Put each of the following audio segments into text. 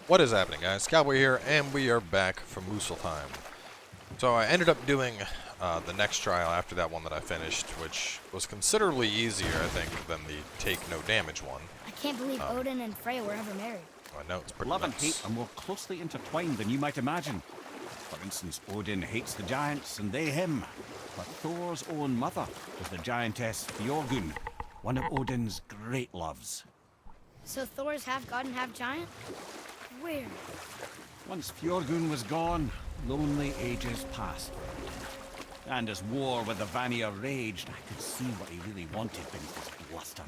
What is happening, guys? Cowboy here, and we are back from Muspelheim. So I ended up doing the next trial after that one that I finished, which was considerably easier, I think, than the take no damage one. I can't believe Odin and Freya were ever married. I know, it's pretty Love and nuts. hate are more closely intertwined than you might imagine. For instance, Odin hates the giants and they him. But Thor's own mother was the giantess Fjorgun, one of Odin's great loves. So Thor's half god and half giant? Weird. Once Fjorgun was gone, lonely ages passed. And as war with the Vanir raged, I could see what he really wanted beneath his bluster.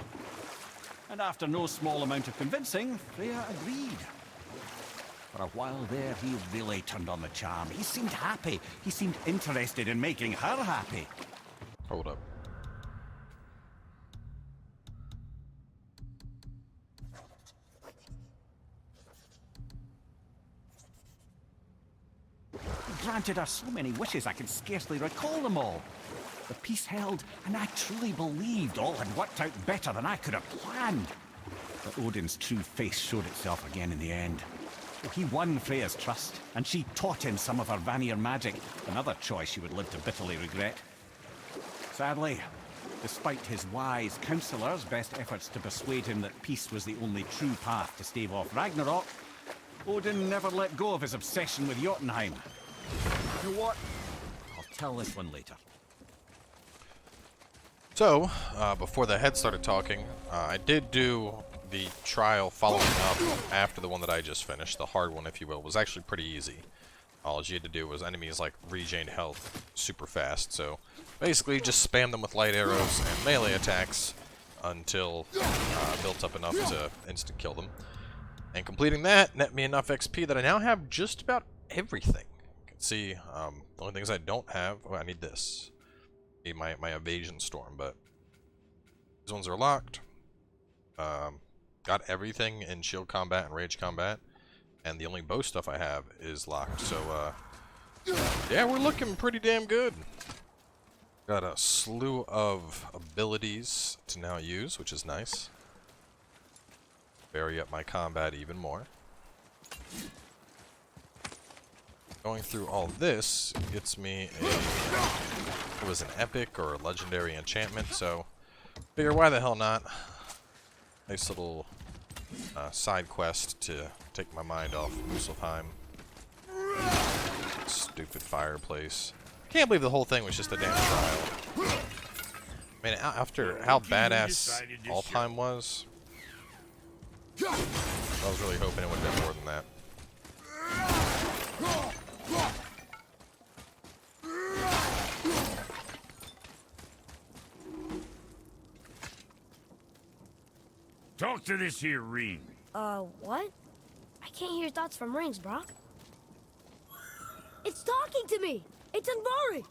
And after no small amount of convincing, Freya agreed. For a while there, he really turned on the charm. He seemed happy. He seemed interested in making her happy. Hold up. He granted her so many wishes I could scarcely recall them all. The peace held, and I truly believed all had worked out better than I could have planned. But Odin's true face showed itself again in the end. He won Freya's trust, and she taught him some of her Vanir magic, another choice she would live to bitterly regret. Sadly, despite his wise counselors' best efforts to persuade him that peace was the only true path to stave off Ragnarok, Odin never let go of his obsession with Jotunheim. You know what? I'll tell this one later. So, before the head started talking, I did do the trial following up after the one that I just finished. The hard one, if you will, was actually pretty easy. All you had to do was enemies like regained health super fast. So basically just spam them with light arrows and melee attacks until built up enough to instant kill them. And completing that net me enough XP that I now have just about everything. You can see the only things I don't have, I need this. I need my evasion storm, but these ones are locked. Got everything in shield combat and rage combat, and the only bow stuff I have is locked. So yeah, we're looking pretty damn good. Got a slew of abilities to now use, which is nice. Vary up my combat even more. Going through all this gets me it was an epic or a legendary enchantment, so figure why the hell not. Nice little side quest to take my mind off Muspelheim. Stupid fireplace. I can't believe the whole thing was just a damn trial. I mean, after how badass Alfheim was, I was really hoping it would have been more than that. Talk to this here ring. What? I can't hear thoughts from rings, Brock. It's talking to me! It's Andvari!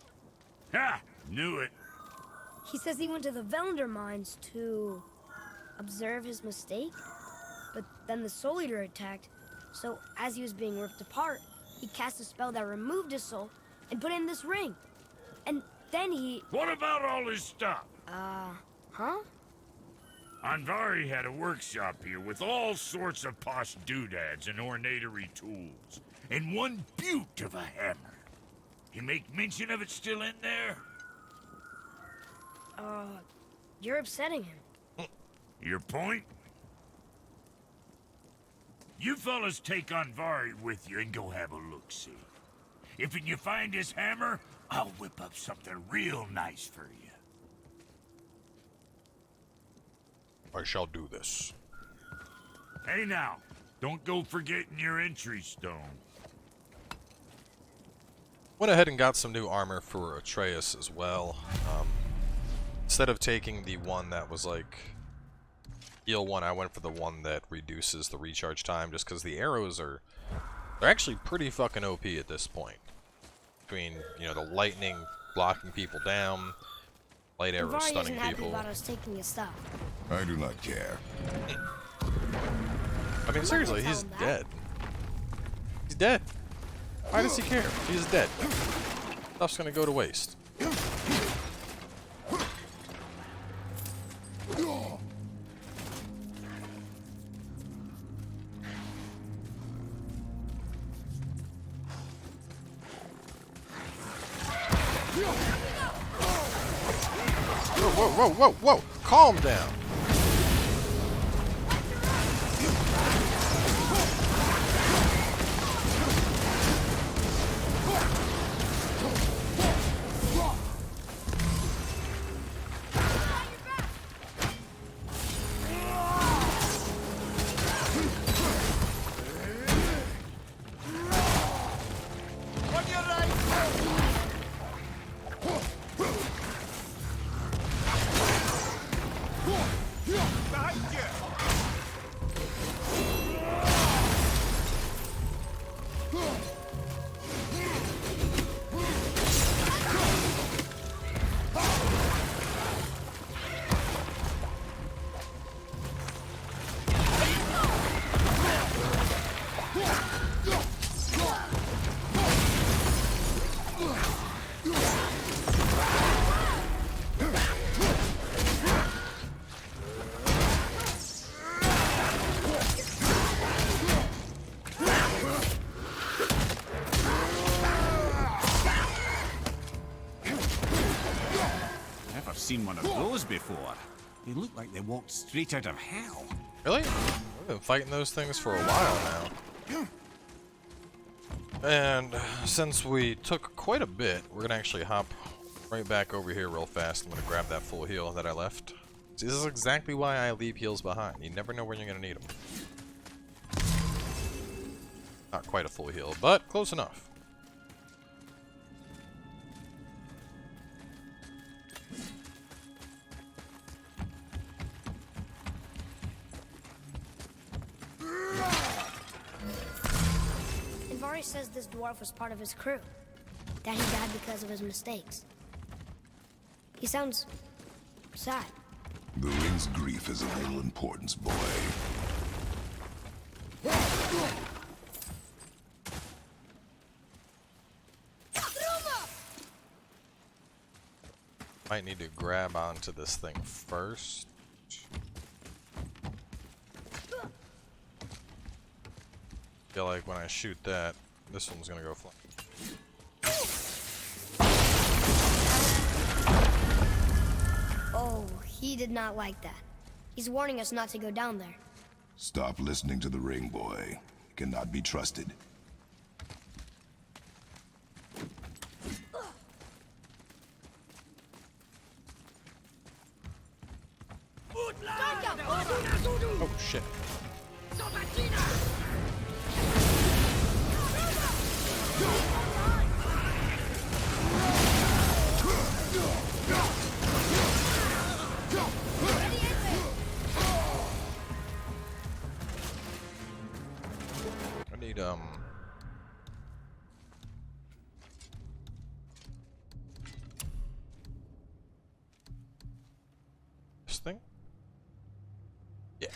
Ha! Knew it. He says he went to the Velnder mines to observe his mistake, but then the Soul Eater attacked, so as he was being ripped apart, he cast a spell that removed his soul and put it in this ring. And then he... What about all his stuff? Huh? Andvari had a workshop here with all sorts of posh doodads and ornatery tools, and one beaut of a hammer. You make mention of it still in there? You're upsetting him. Your point? You fellas take Andvari with you and go have a look-see. If you find his hammer, I'll whip up something real nice for you. I shall do this. Hey now, don't go forgetting your entry stone. Went ahead and got some new armor for Atreus as well. Instead of taking the one that was like heal one, I went for the one that reduces the recharge time, just because the arrows they're actually pretty fucking OP at this point. Between, you know, the lightning blocking people down, light arrows stunning isn't happy people. about us taking his stuff. I do not care. I mean, seriously, he's dead. He's dead. Why does he care? He's dead. Stuff's gonna go to waste. Whoa, whoa, whoa, whoa, whoa! Calm down. Never seen one of those before. They look like they walked straight out of hell. Really? We've been fighting those things for a while now. And since we took quite a bit, we're gonna actually hop right back over here real fast. I'm gonna grab that full heal that I left. See, this is exactly why I leave heals behind. You never know when you're gonna need them. Not quite a full heal, but close enough. Andvari says this dwarf was part of his crew. That he died because of his mistakes. He sounds sad. The ring's grief is of little importance, boy. Might need to grab onto this thing first. Feel like when I shoot that, this one's gonna go flying. Oh, he did not like that. He's warning us not to go down there. Stop listening to the ring, boy. It cannot be trusted. Oh shit. I need this thing? Yeah.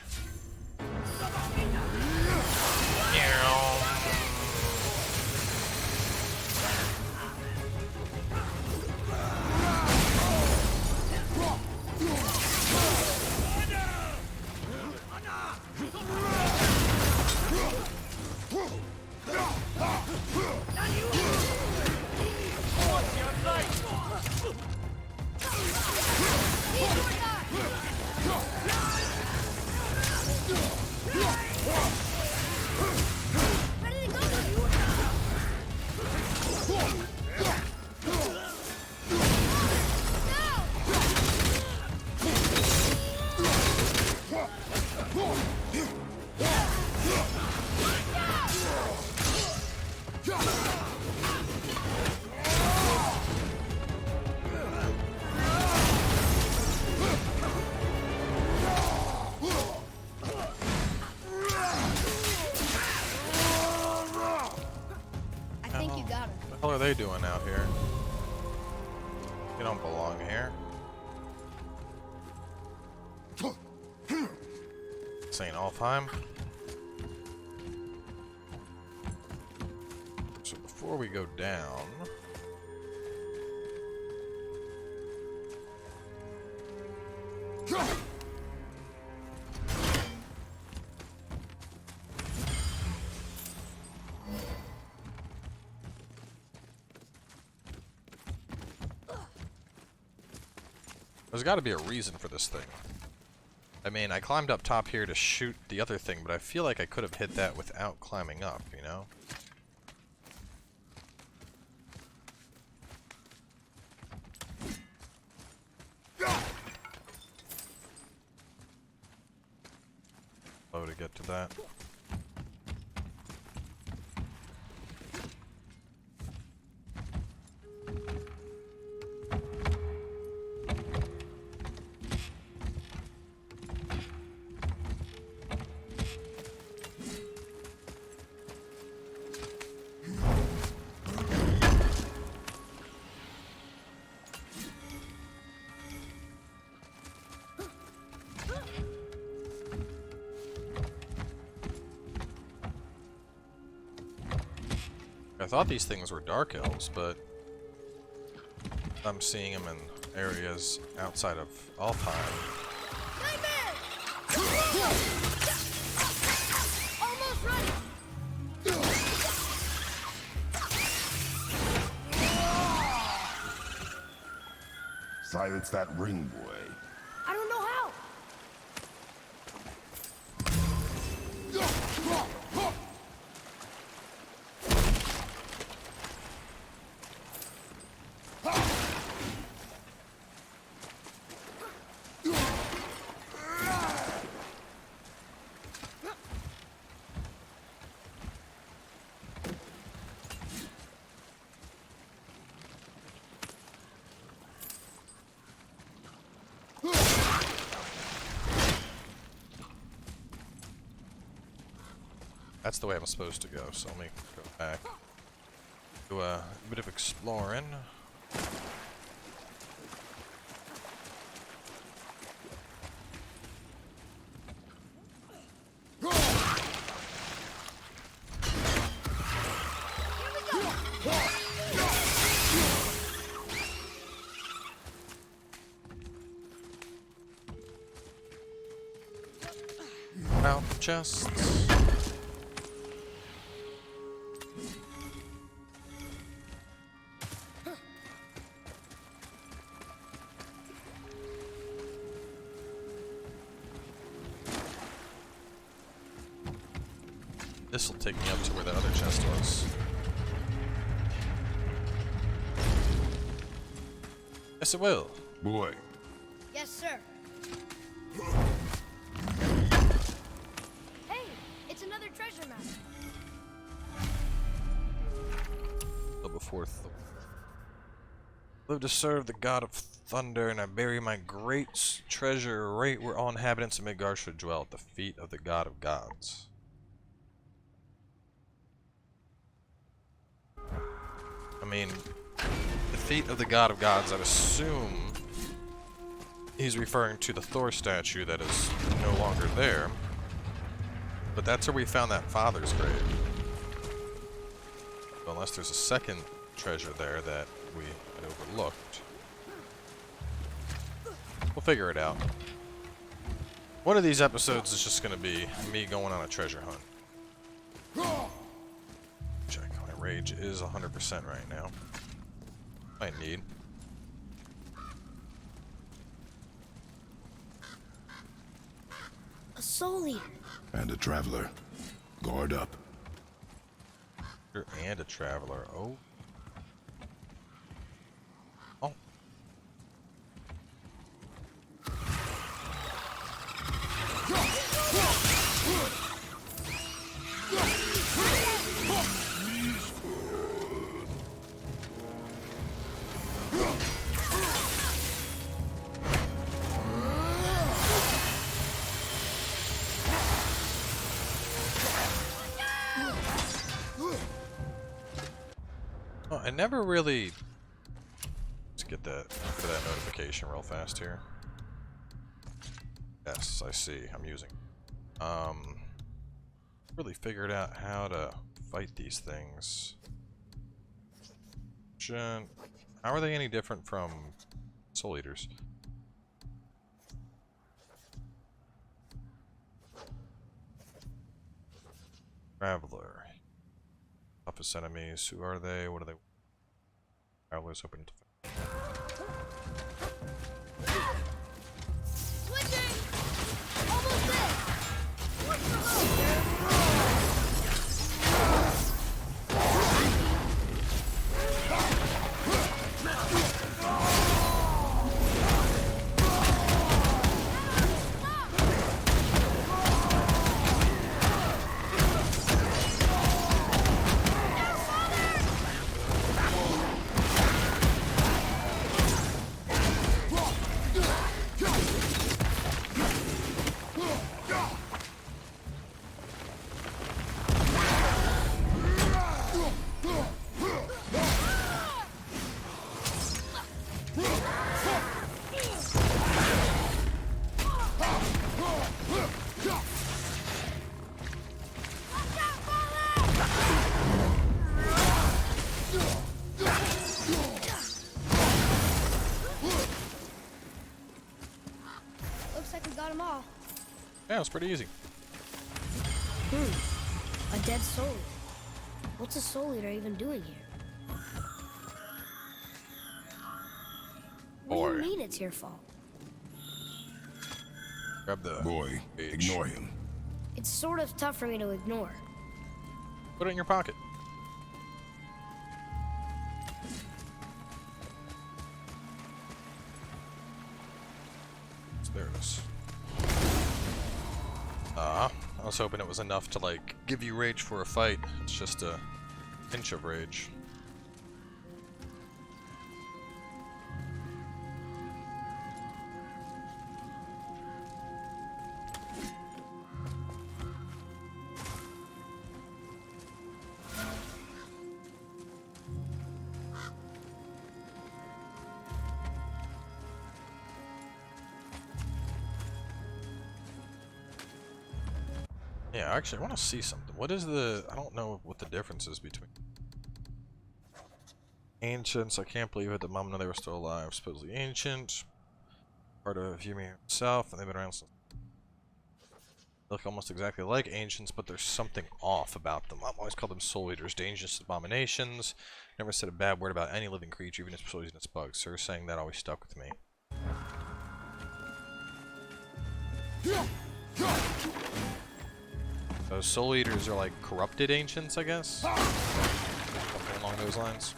What the hell are they doing out here? You don't belong here. St. Alfheim. So before we go down, There's got to be a reason for this thing. I mean, I climbed up top here to shoot the other thing, but I feel like I could have hit that without climbing up, you know? Slow to get to that. I thought these things were dark elves, but I'm seeing them in areas outside of Alpine. Almost ready. Silence that ring boy. I don't know how. That's the way I'm supposed to go, so let me go back. Do a bit of exploring. Out the chests. This will take me up to where the other chest was. Yes, it will. Boy, Yes, sir. Hey, it's another treasure map. So before live to serve the god of thunder, and I bury my great treasure right where all inhabitants of Midgard should dwell, at the feet of the god of gods. I mean, the feet of the god of gods, I'd assume he's referring to the Thor statue that is no longer there. But that's where we found that father's grave. Unless there's a second treasure there that we had overlooked. We'll figure it out. One of these episodes is just going to be me going on a treasure hunt. Check. My rage is 100% right now. Might need. A soul eater. and a traveler. Guard up. And a traveler. Oh. Oh. I never really... Let's get that notification real fast here. Yes, I see. I'm using. Really figured out how to fight these things. How are they any different from Soul Eaters? Traveler. Toughest enemies. Who are they? What are they? Travelers open to Yeah, it's pretty easy. A dead soul. What's a soul eater even doing here? What do Boy. you mean it's your fault? Grab the Boy, page. ignore him. It's sort of tough for me to ignore. Put it in your pocket. So there it is. I was hoping it was enough to, like, give you rage for a fight. It's just a pinch of rage. Yeah, actually, I want to see something. What is the... I don't know what the difference is between... Ancients, I can't believe at the moment they were still alive. Supposedly ancient. Part of Ymir himself, and they've been around since... Look almost exactly like ancients, but there's something off about them. I've always called them soul eaters, dangerous abominations. Never said a bad word about any living creature, even its poisonous bugs. So saying that always stuck with me. Those soul eaters are like corrupted ancients, I guess? Something along those lines.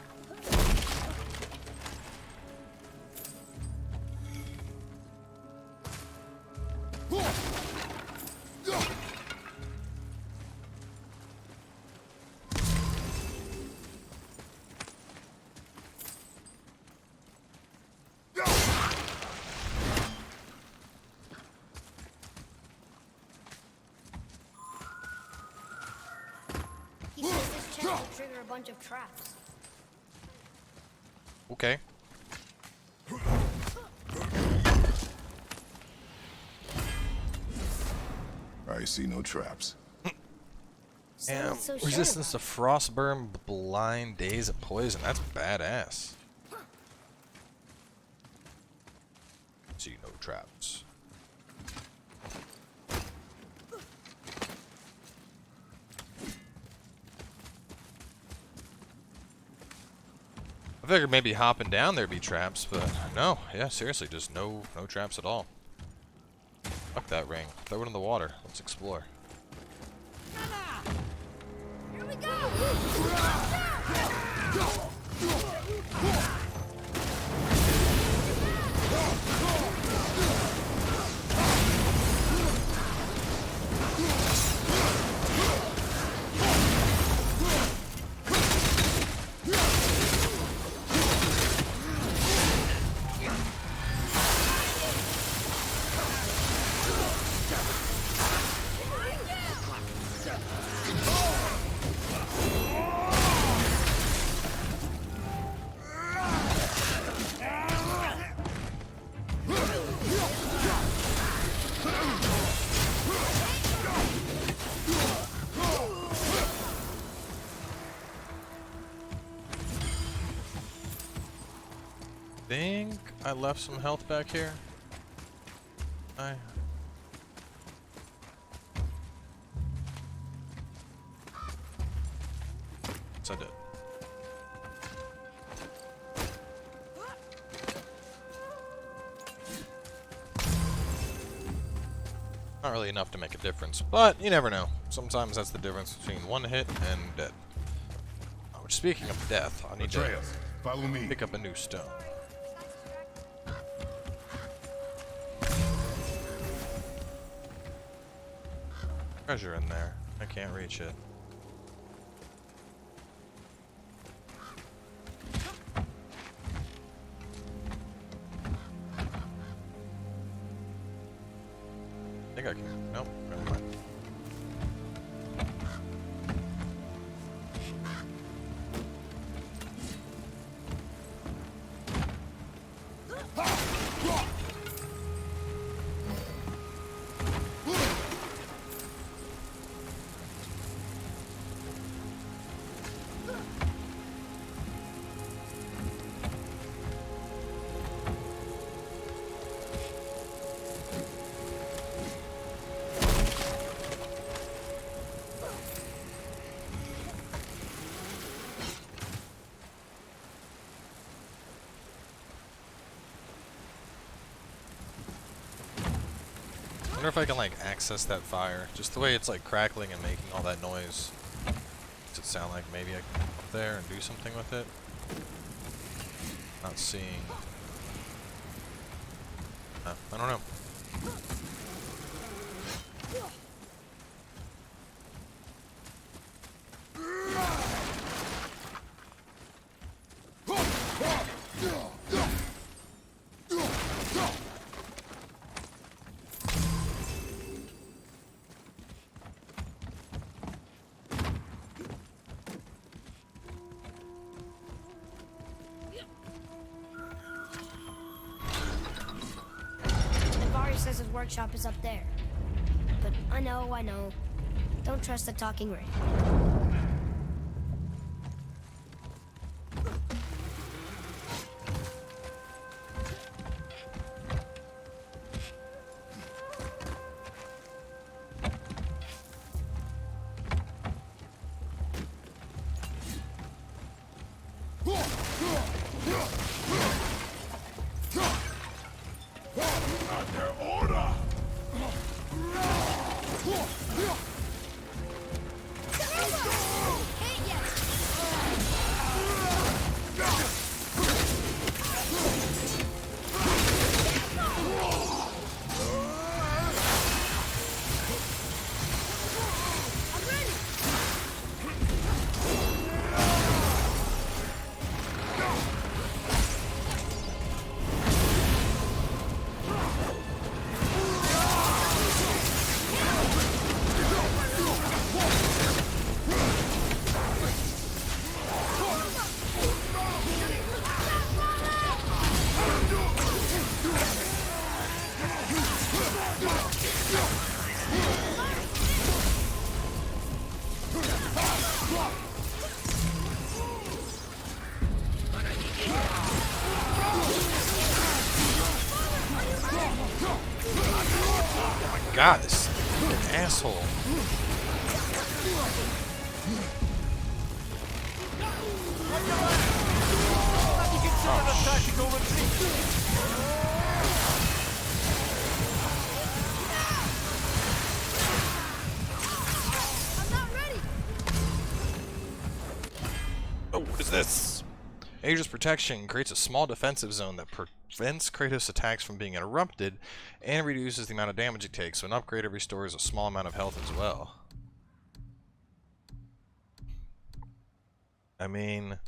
He says this chest will trigger a bunch of traps. Okay. I see no traps. So Yeah, what's so sure resistance to about frostburn, blind, daze, and poison. That's badass. See no traps. I figured maybe hopping down there'd be traps, but no. Yeah, seriously, just no traps at all. Fuck that ring. Throw it in the water. Let's explore. Here we go! Think I left some health back here. Yes, I did. Not really enough to make a difference, but you never know. Sometimes that's the difference between one hit and dead. Which, speaking of death, I need Atreus, follow to me. pick up a new stone. Treasure in there. I can't reach it. I think I can. Nope, never mind. wonder if I can like access that fire. Just the way it's like crackling and making all that noise. Does it sound like maybe I can come up there and do something with it? Not seeing. I don't know. Says his workshop is up there. But I know. Don't trust the talking ring. God, this fucking asshole. Oh, what is this? Aegis Protection creates a small defensive zone that prevents Kratos' attacks from being interrupted and reduces the amount of damage it takes, so an upgrade restores a small amount of health as well. I mean, it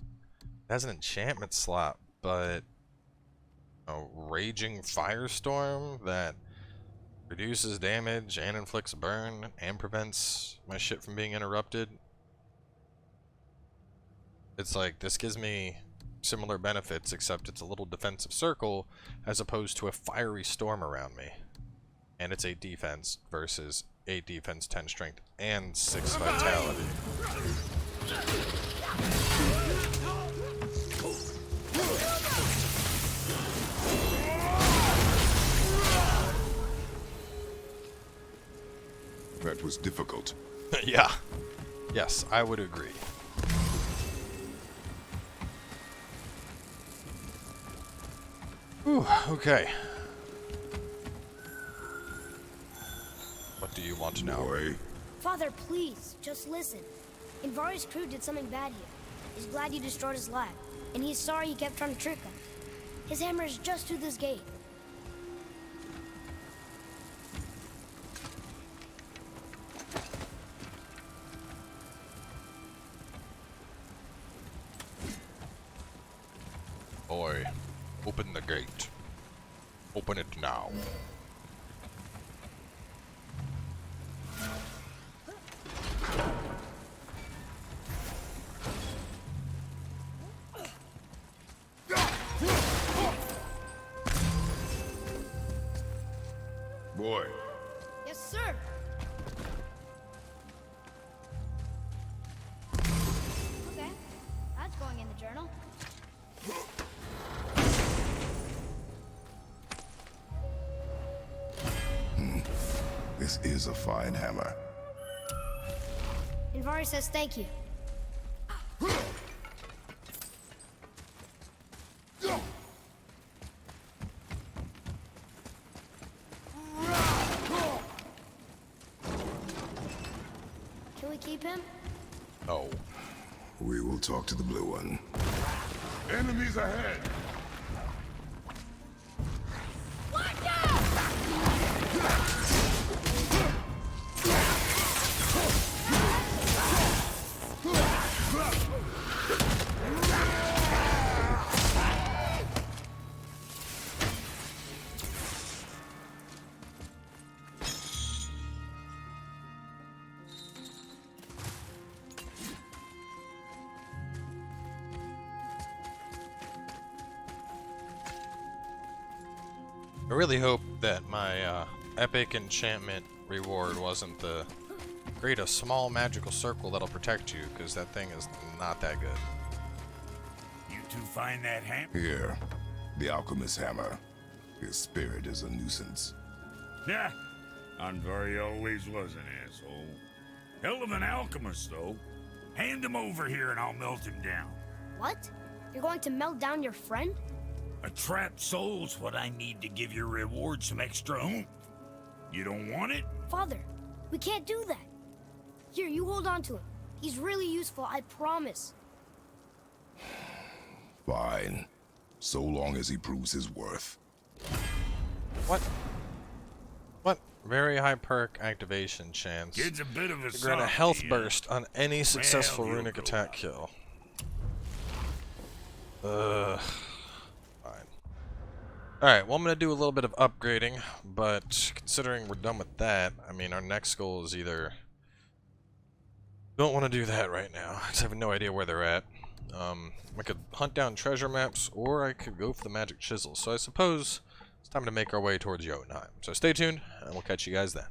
has an enchantment slot, but a raging firestorm that reduces damage and inflicts burn and prevents my shit from being interrupted. It's like, this gives me similar benefits, except it's a little defensive circle as opposed to a fiery storm around me. And it's 8 defense versus 8 defense, 10 strength, and 6 vitality. That was difficult. Yeah. Yes, I would agree. Whew, okay. What do you want to know? Boy, Father, please, just listen. Invari's crew did something bad here. He's glad you destroyed his lab, and he's sorry he kept trying to trick him. His hammer is just through this gate. Boy, open the gate. Open it now. boy, Yes, sir. Okay, that's going in the journal. this is a fine hammer. Invari says thank you. Oh. We will talk to the blue one. Enemies ahead! I really hope that my epic enchantment reward wasn't the create a small magical circle that'll protect you, because that thing is not that good. You two find that hammer? Here, the alchemist's hammer. His spirit is a nuisance. Yeah, Andvari always was an asshole. Hell of an alchemist, though. Hand him over here and I'll melt him down. What? You're going to melt down your friend? A trapped soul's what I need to give your reward some extra oomph. You don't want it? Father, we can't do that. Here, you hold on to him. He's really useful, I promise. Fine. So long as he proves his worth. What? What? Very high perk activation chance. Kid's a bit of a To grant a softie, health yeah. burst on any successful Well, he'll runic go attack on. kill. Fine. Alright, well I'm gonna do a little bit of upgrading, but considering we're done with that, I mean our next goal is either... Don't want to do that right now. I just have no idea where they're at. I could hunt down treasure maps, or I could go for the magic chisels. So I suppose it's time to make our way towards Jotunheim. So stay tuned, and we'll catch you guys then.